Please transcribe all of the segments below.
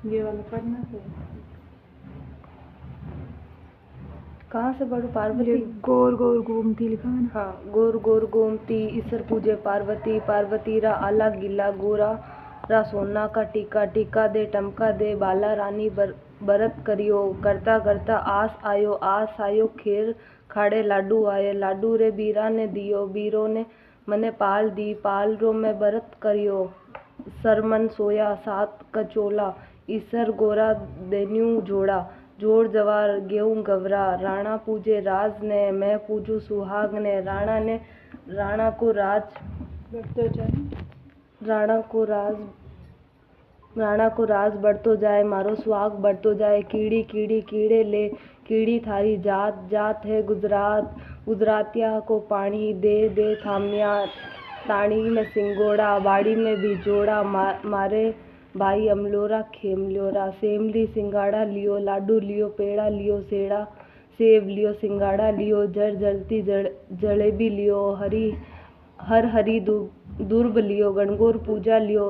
ये वाला पढ़ना तो कहाँ से पढ़ू? पार्वती। ये गोर गोर गोमती लिखा है ना। हाँ, गोर गोर गोमती ईसर पूजे पार्वती, पार्वती रा आला गिला गोरा रा सोना का टीका, टीका दे टमका दे बाला रानी बरत करियो, करता करता आस आयो खेर खाड़े लाडू आए, लाडू रे बीरा ने दियो, बीरो ने मने पाल दी, पाल रो मैं बरत करियो, सरमन सोया सात कचोला, ईसर गोरा देन्यू जोड़ा, जोड़ जवार गेहूं गवरा, राणा पूजे राज ने, मैं पूजू सुहाग ने, राणा को राज बढ़ते जाए, राणा को राज बढ़तो जाए, मारो सुहाग बढ़तो जाए, कीड़ी कीड़ी कीड़े ले, कीड़ी थारी जात, जात है गुजरातिया को पानी दे दे थामिया, ताड़ी में सिंगोड़ा, बाड़ी में भी जोड़ा, मारे भाई अमलोरा खेमलोरा, सेमली सिंगाड़ा लियो, लाडू लियो, पेड़ा लियो, सेड़ा सेब लियो, सिंगाड़ा लियो, जलती जलेबी लियो, हर हरी दुर्ब लियो, गणगौर पूजा लियो।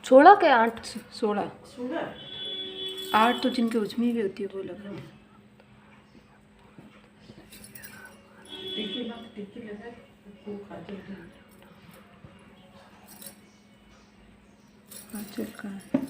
सोलह के 8? 16 8 तो जिनके उजमी भी होती है वो लगा काजल का है।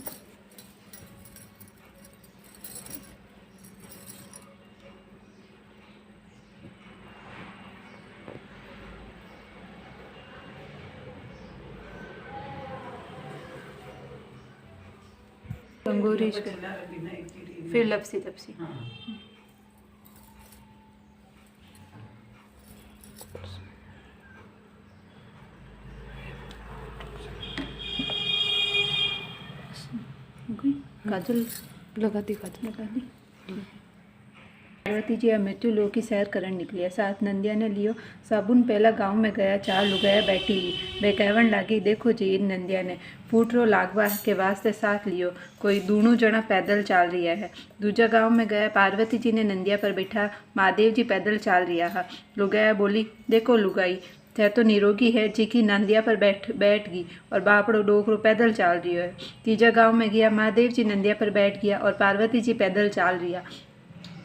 अंगूरी फिर लपसी तपसी। काजल लगा दी, काजल लगा दी। पार्वती जी अब मृत्यु लोक की सैर करन निकली। साथ नंदिया ने लियो साबुन, पहला गांव में गया, चार लुगाया बैठी वे कहवन लागी, देखो जी इन नंदिया ने फूट रो लागवा के वास्ते साथ लियो, कोई दूनों जना पैदल चाल रिया है। दूजा गांव में गया, पार्वती जी ने नंदिया पर बैठा, महादेव जी पैदल चाल रिया है। लुगाया बोली, देखो लुगाई थे तो निरोगी है जी की नंदिया पर बैठ गई और बापड़ो डोकरो पैदल चाल रही है। तीजा गांव में गया, महादेव जी नंदिया पर बैठ गया और पार्वती जी पैदल चाल रिया।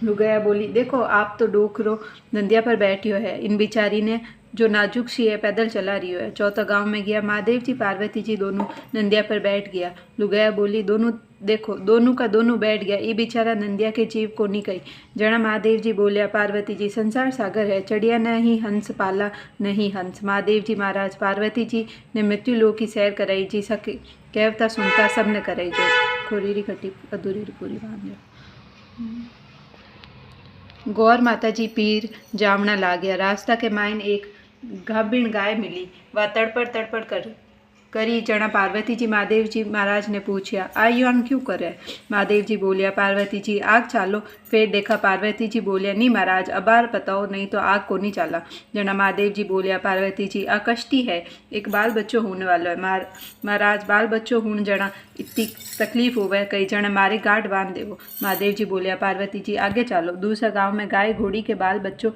लुगाया बोली, देखो आप तो डोकरो नंदिया पर बैठियो है, इन बिचारी ने जो नाजुक सी है पैदल चला रही है। चौथा गांव में गया, महादेव जी पार्वती जी दोनों नंदिया पर बैठ गया। लुगाया बोली, दोनों देखो दोनों का दोनों बैठ गया, ये बेचारा नंदिया के जीव को नहीं कही। जना महादेव जी बोलिया, पार्वती जी संसार सागर है, चढ़िया नहीं हंस पाला नहीं हंस। महादेव जी महाराज पार्वती जी ने मृत्यु लोक की सैर कराई जी, सके कहता सुनता सब ने कराई जो खोरीरी खटी अधूरी पूरी बांध। गौर माता जी पीर जामना ला गया। रास्ता के मायन एक गाभिन गाय मिली, वह तड़पड़ करी। जना पार्वती जी महादेव जी महाराज ने पूछा, आयुआन क्यों करे? महादेव जी बोलिया, पार्वती जी आग चालो। फिर देखा पार्वती जी बोलिया, नहीं महाराज अबार बताओ, नहीं तो आग को नहीं चाला। जना महादेव जी बोलिया, पार्वती जी आ कष्टी है, एक बाल बच्चों होने वाला है। महाराज बाल बच्चों होने जना इतनी तकलीफ हो गए, कई जना मारे गांठ बांध देवो। महादेव जी बोलिया, पार्वती जी आगे चालो। दूसरा गांव में गाय घोड़ी के बाल बच्चों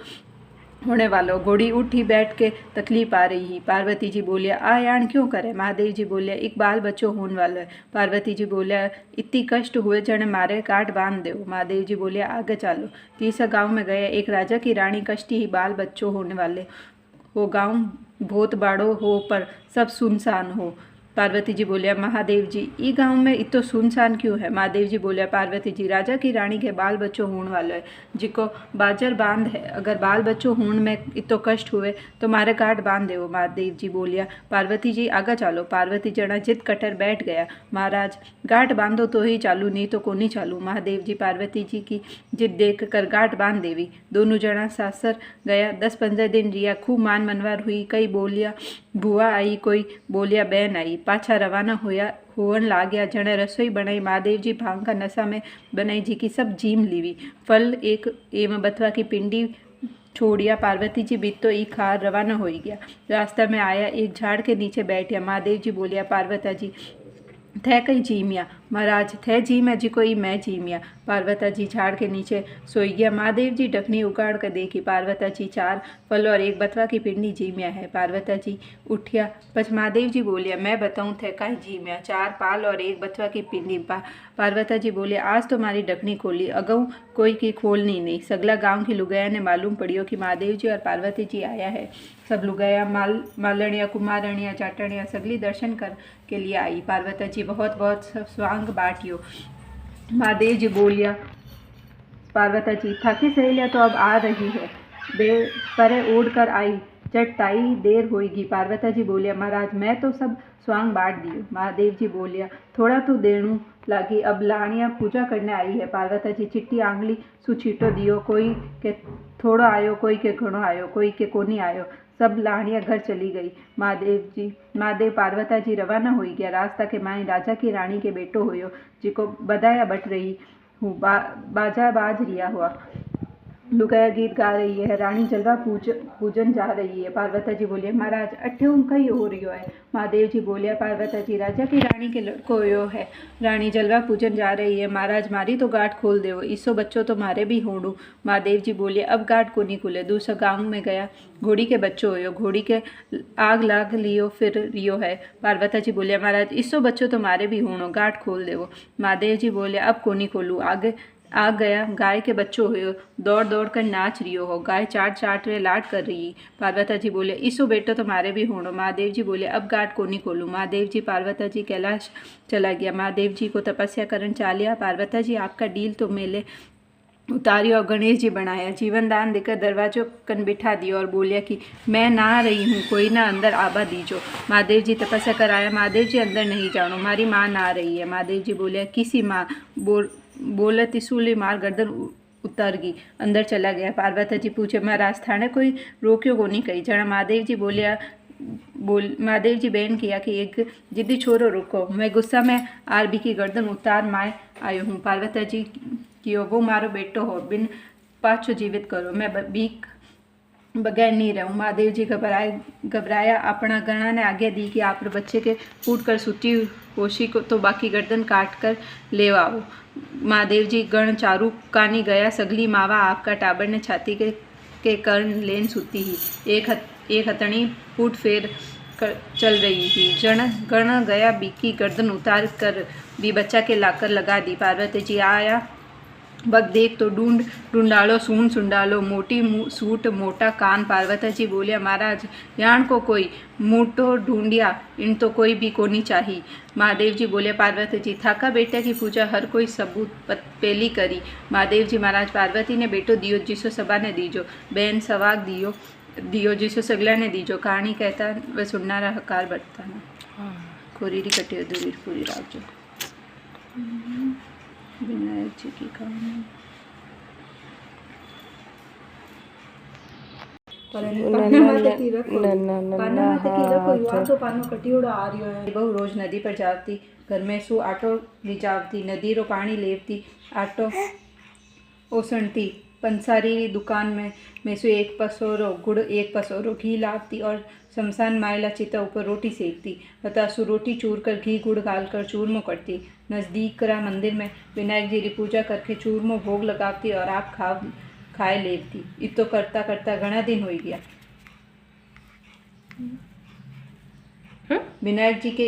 होने वालों, घोड़ी उठी बैठ के तकलीफ आ रही। पार्वती जी बोलिया, आ यान क्यों करे? महादेव जी बोलिया, एक बाल बच्चों होने वाला है। पार्वती जी बोलिया, इतनी कष्ट हुए जने मारे काट बांध दो। महादेव जी बोलिया, आगे चालो। तीसरा गांव में गए, एक राजा की रानी कष्टी ही बाल बच्चों होने वाले। वो गांव बहुत बड़ो हो पर सब सुनसान हो। पार्वती जी बोलिया, महादेव जी ई गांव में इतो सुनसान क्यों है? महादेव जी बोलिया, पार्वती जी राजा की रानी के बाल बच्चों होने वाले है, जिको बाजर बांध है, अगर बाल बच्चों होने में इतो कष्ट हुए तो मारे काट बांध देवो। महादेव जी बोलिया, पार्वती जी आगा चालो। पार्वती जना जिद कटर बैठ गया, महाराज गांठ बांधो तो ही चालू, नहीं तो को नहीं चालू। महादेव जी पार्वती जी की जिद देख कर गांठ बांध देवी। दोनों जना सासर गया। 10-15 दिन रिया, खूब मान मनवार हुई। कई बोलिया बुआ आई, कोई बोलिया बहन आई। पाछा रवाना होवन लागया। जने रसोई बनाई, महादेव जी भांग का नशा में बनाई जी की सब जीम लीवी। फल एक एवं बथवा की पिंडी छोड़िया। पार्वती जी बीतो ई खार रवाना हो गया। रास्ता में आया, एक झाड़ के नीचे बैठिया। महादेव जी बोलिया, पार्वती जी थे कई जीमिया? महाराज थे जीम जी कोई मैं जीमिया। पार्वती जी झाड़ के नीचे सोई गया। महादेव जी ढकनी उगाड़ कर देखी, पार्वती जी 4 फल और एक बथवा की पिंडी जीमिया है। पार्वती जी उठिया, पछ महादेव जी बोलिया, मैं बताऊं थे काई जीमिया? 4 पाल और एक बथवा की पिंडी। पार्वती जी बोलिया, आज तो मारी ढकनी खोली, अगऊ कोई की खोलनी नहीं। सगला गांव की लुगाया ने मालूम पड़ियो कि महादेव जी और पार्वती जी आया है। सब लुगाया मालणिया कुमारणिया जाटणिया सगली दर्शन कर के लिए आई। पार्वती जी बहुत सब स्वांग बाटियो। महादेव जी बोलिया, पार्वती जी थकी सहेलिया तो अब आ रही है, परे उड़ कर आई, चटताई देर होगी। पार्वती जी बोलिया, महाराज मैं तो सब स्वांग बांट दियो। महादेव जी बोलिया, थोड़ा तो देणू लागी, अब लाणिया पूजा करने आई है। पार्वती जी चिट्टी आंगली सुछीटो दियो, कोई के थोड़ो आयो, कोई के घणो आयो, कोई के कोनी आयो। सब लाणिया घर चली गई। महादेव पार्वती जी रवाना हो गया। रास्ता के माई राजा की रानी के बेटो होयो, जिको बधाया बट रही हूँ, बाजा बाज रिया हुआ, लुगाया गीत गा रही है, रानी जलवा पूजन जा रही है। पार्वती जी बोलिए, महाराज अठे कई हो रही है। महादेव जी बोलिया, पार्वती जी राजा की रानी के लड़को हो है, रानी जलवा पूजन जा रही है, महाराज मारी तो गांठ खोल देवो, इसो बच्चों तो मारे भी होड़ू। महादेव जी बोलिए, अब गांठ को नहीं खुले। दूसरा गांव में गया, घोड़ी के बच्चों हो, घोड़ी के आग लाग लियो फिर रियो है। पार्वती जी बोलिया, महाराज इसो बच्चों तो मारे भी होड़ो, गांठ खोल देवो। महादेव जी बोले, अब को नहीं खोलू। आगे आ गया, गाय के बच्चों हो, दौड़ दौड़ कर नाच रियो हो, गाय चाट रे लाड कर रही। पार्वती जी बोले, इसो बेटो तुम्हारे भी होड़ो। महादेव जी बोले, अब गाट को नहीं खोलू। महादेव जी पार्वती जी कैलाश चला गया। महादेव जी को तपस्या करन चालिया। पार्वती जी आपका डील तो मेले उतारियो और गणेश जी बनाया, जीवन दान देकर दरवाजों कन बिठा दियो और बोलिया कि मैं ना रही हूँ, कोई ना अंदर आबा दीजो। महादेव जी तपस्या कराया। महादेव जी अंदर नहीं जानो, हमारी माँ ना रही है। महादेव जी बोलिया, किसी माँ बोला त्रिशूली मार गर्दन उतर गई, अंदर चला गया। पार्वती जी पूछे, महाराज थाने कोई रोक्यो को नहीं कही। जना महादेव जी बोलिया, महादेव जी बैन किया कि एक जिद्दी छोरो रुको, मैं गुस्सा में आरबी की गर्दन उतार माए आयो हूँ। पार्वती जी कियो, वो मारो बेटो हो, बिन पाछो जीवित करो, मैं बीक बगैर नहीं रहूँ। महादेव जी घबराया, अपना गणा ने आज्ञा दी कि आप बच्चे के फूट कर सूती होशी को तो बाकी गर्दन काट कर ले आओ। महादेव जी गण चारू कानी गया, सगली मावा आपका टाबर ने छाती के कर्ण लेन सुती ही। एक हथणी फूट फेर कर चल रही थी। जन गण गया बीकी गर्दन उतार कर भी बच्चा के लाकर लगा दी। पार्वती जी आया बग देख तो ढूंढालो सूंड सुंडालो मोटी सूट मोटा कान। पार्वती जी बोलिया महाराज यान को कोई मोटो ढूंढिया इन तो कोई भी कोनी चाही। महादेव जी बोले पार्वती जी थाका बेटा की पूजा हर कोई सबूत पेली करी। महादेव जी महाराज पार्वती ने बेटो दियो जिसो सभा ने दीजो बहन सवाग दियो जिसो सगला ने दीजो। कहानी कहता वह सुननारा हकार बढ़ता ना कोरीरी कटी अधूरी पूरी राखजो। विनायक जी की कहानी बहु रोज नदी पर जावती घर में सु आटो लिजावती नदी रो पानी लेवती आटो ओसणती। पंसारी दुकान में से एक पसोरो गुड़ एक पसोरो घी लावती और शमशान मायला चिता ऊपर रोटी सेकती। बतासु रोटी चूर कर घी गुड़ डालकर चूरमो करती। नजदीक रा मंदिर में विनायक जी की पूजा करके चूरमो भोग लगावती और आप खाए लेवती। इतो करता करता घना दिन हो गया। विनायक जी के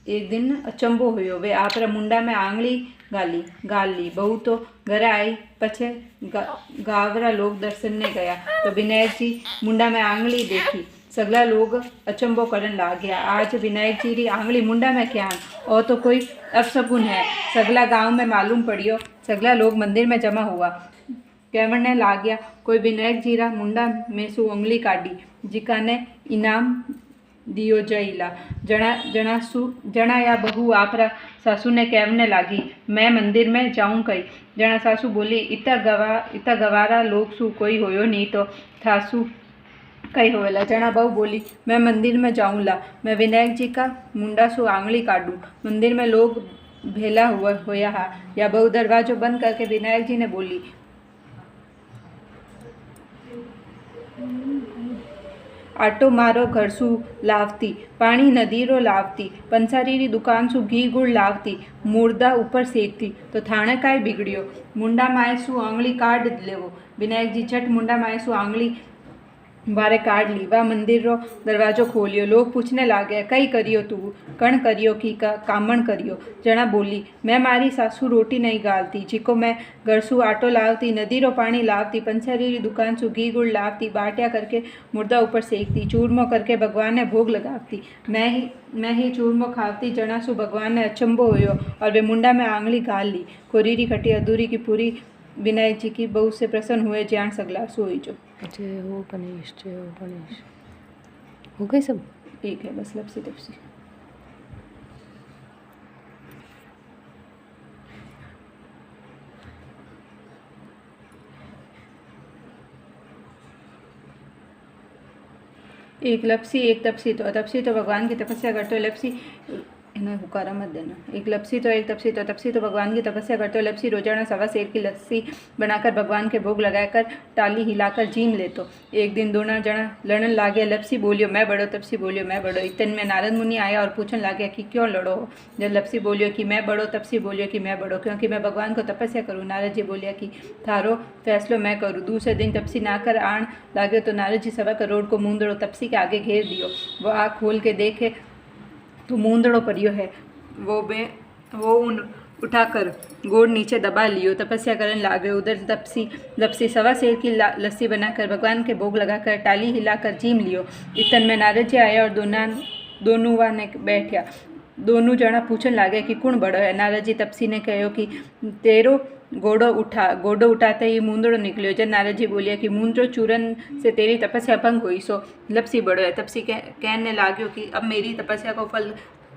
एक दिन अचंबो हुयो। वे आपरा मुंडा में आंगली गाल ली। बहू तो घर आई पछे गावरा लोग दर्शन ने गया तो विनायक जी मुंडा में आंगली देखी। सगला लोग अचंबो करन लाग गया। आज विनायक जी री आंगली मुंडा में क्या और तो कोई अपशगुन है। सगला गांव में मालूम पड़ियो। सगला लोग मंदिर में जमा हुआ कहवन ने लाग गया कोई विनायक जी रा मुंडा में सु उंगली काटी जिका ने इनाम दियो जईला। जना या बहू आपरा सासू ने कहने लागी मैं मंदिर में जाऊं कई। जना सासू बोली इता गवारा लोग सु कोई होयो नहीं तो थासू कई होवेला। जना बहू बोली मैं मंदिर में जाऊंला मैं विनायक जी का मुंडा सु आंगली काटूं। मंदिर में लोग भेला होया हा। या बहू दरवाजो बंद करके विनायक जी ने बोली आटो मारो घर सु लावती पानी नदी रो लावती पंसारी री दुकान सु घी गुड़ लावती मुर्दा ऊपर सेकती तो थाने काय बिगड़ियो। मुंडा माए सु आंगली काट लेवो। विनायक जी झट मुंडा माए सु आंगली बारे काट ली। वह मंदिर रो दरवाजो खोलियो। लोग पूछने लागे कई करियो तू कण करियो की कामण करियो। जना बोली मैं मारी सासू रोटी नहीं गालती जिको मैं घर सु आटो लावती नदी रो पानी लावती पंसारी री दुकान सु घी गुड़ लावती बाटिया करके मुर्दा ऊपर सेकती चूरमो करके भगवान ने भोग लगावती मैं ही चूरमो खावती। जना सु भगवान ने अचंबो होयो और वे मुंडा में आंगली गाल ली। कोरीरी खटी अधूरी की पूरी विनायक जी की बहू से प्रसन्न हुए ज्ञान सगला सोई जो जय हो गणेश हो गई सब ठीक है बस लपसी तपसी। एक लपसी एक तपसी तो भगवान की तपस्या करते हो लपसी इन्हें हुकारा मत देना। एक लपसी तो एक तपसी तो भगवान की तपस्या करते हो। लपसी रोजाना सवा सेर की लस्सी बनाकर भगवान के भोग लगाकर टाली हिलाकर जीम ले तो। एक दिन दोनों जना लड़न लागे। लपसी बोलियो मैं बड़ो तपसी बोलियो मैं बड़ो। इतने में नारद मुनि आया और पूछने लागे कि क्यों लड़ो हो। जब लपसी बोलियो कि मैं बड़ो तपसी बोलियो कि मैं बड़ो क्योंकि मैं भगवान को तपस्या करूँ। नारद जी बोलिया कि थारो फैसलो मैं करूँ। दूसरे दिन तपसी ना कर आण लागे तो नारद जी सवा करोड़ को मूंदड़ो तपसी के आगे घेर दियो। वो आँख खोल के देखे तो मूंदड़ो परियो है। वो उन उठाकर गोड़ नीचे दबा लियो तपस्या करने लागे। उधर लपसी सवा सेर की लस्सी बनाकर भगवान के भोग लगाकर टाली हिलाकर जीम लियो। इतन में नारद जी आया और दोनों वा ने बैठा। दोनों जना पूछने लागे कि कौन बड़ो है। नारद जी तपसी ने कहो कि तेरो गोडो उठाते ही मूंदड़ो निकलियो। जब नारद जी बोलिया कि मूंदड़ो चूरन से तेरी तपस्या भंग हुई सो लपसी बड़ो है। तपसी कहने लाग्यो कि अब मेरी तपस्या को फल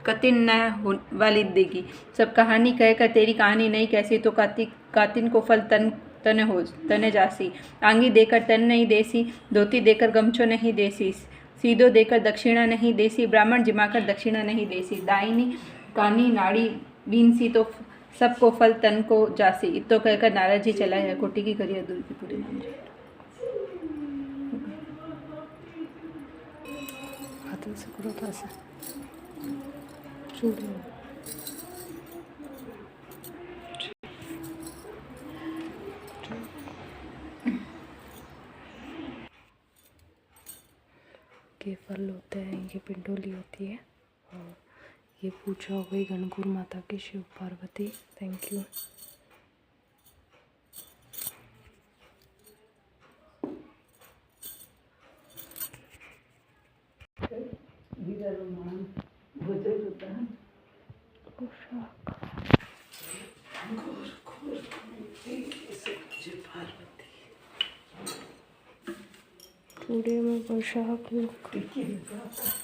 कतिन न वाली देगी। सब कहानी कहकर तेरी कहानी नहीं कैसी तो कातिन को फल तने जासी। आंगी देकर तन नहीं देसी धोती देकर गमछो नहीं देसी सीधो देकर दक्षिणा नहीं देसी ब्राह्मण जिमाकर दक्षिणा नहीं देसी दाहिनी कानी नाड़ी बीनसी तो सबको फल तन को जासी। इतो कहकर नारद जी चला है। कोटि की करिए दूर की पूरी नाम हाथों से करो था ऐसे चूड़ी की पिंडोली होती है। और ये पूजा हो गई गणगौर माता की, शिव पार्वती। Thank you. पूरे में पोशाक लुक।